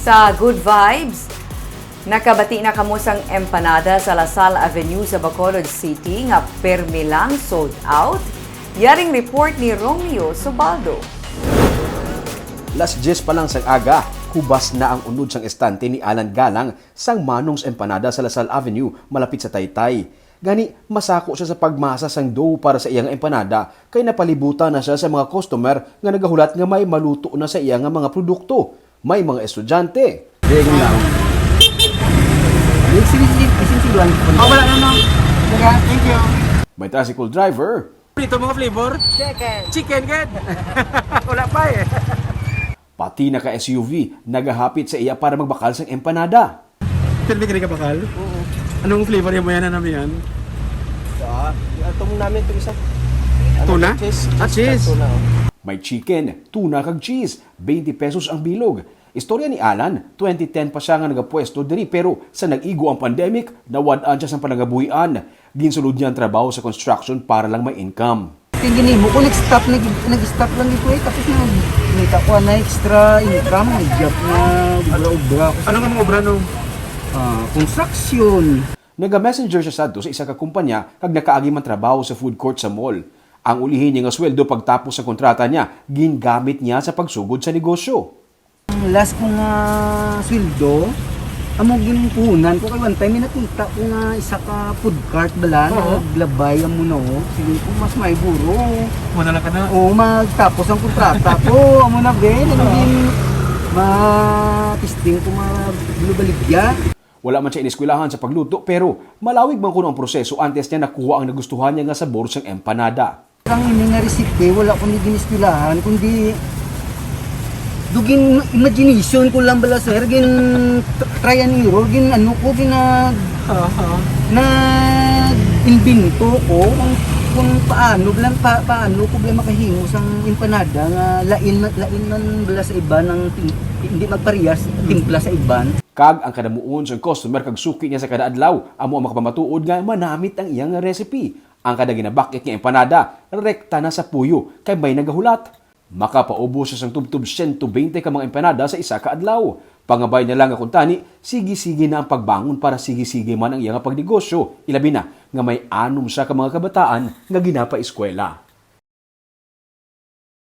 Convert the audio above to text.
Sa Good Vibes, nakabati na kamusang empanada sa Lasal Avenue sa Bacolod City nga permi lang sold out. Yaring report ni Romeo Subaldo. Las 10 pa lang sang aga, hubas na ang unod sang estante ni Alan Galang sang Manong's Empanada sa Lasal Avenue malapit sa Taytay. Gani, masako siya sa pagmasa sang dough para sa iyang empanada kay napalibutan na siya sa mga customer nga nagahulat nga may maluto na sa iyang mga produkto. May mga estudyante. Ding lang. Wala na no. Thank you. May tricycle driver. Ito mga flavor? Chicken good. Wala pa eh. Pati naka-SUV, nagahapit sa iya para magbakal sang empanada. Pero may ka bakal? Oo. Anong flavor yung mayanan namin yan? Itong namin itong isa. Tuna? Cheese. Cheese. Tuna, oh. May chicken, tuna kag cheese, 20 pesos ang bilog. Istorya ni Alan, 2010 pa siya nga nagapwesto diri pero sa nag-igo ang pandemic, nawad-an siya sa panagabuhian. Ginsulod niya ang trabaho sa construction para lang may income. Tingin mo, kung nag-stop lang ito eh, tapos na nita ko na extra income, nag-job na ubra-ubra. Ano nga mga obra nung? Construction. Naga-messenger siya sadto sa isa ka kumpanya kag nakaagi man trabaho sa food court sa mall. Ang ulihin niya nga sweldo pagtapos sa kontrata niya, gingamit niya sa pagsugod sa negosyo. Ang last kong sweldo, amo ginpunan ko kay one time nakita ko nga isa ka food cart bala na naglabay ang muno. Sige ko mas may buro. Wala ka na. O magtapos ang kontrata ko, amo na ben, naging ma-testing ko mabaligya. Wala man siya iniskwelahan sa pagluto pero malawig man kuno ang proseso antes niya nakuha ang nagustuhan niya nga sabor sang empanada. Ang ini nga resipe, wala ko ni giniskwelahan, kundi dugin imagination ko lang bala sir, gin try and error, gin ano ko, na invento ko kung paano ko bala makahimo sang empanada nga lain man bala sa iba ng hindi magparehas timpla sa iban. Kag ang kadamuon sa customer kag suki niya sa kada adlaw, amo ang makapamatuod nga manamit ang iyang recipe. Ang kada ginabakit nga empanada, rekta na sa puyo kay may nagahulat. Makapaubos sa tubtub 120 ka mga empanada sa isa ka adlaw. Pangabay na lang nga kuntani, sige-sige na ang pagbangon para sige-sige man ang iyang pagnegosyo. Ilabi na nga may anom sa ka mga kabataan nga ginapa eskwela.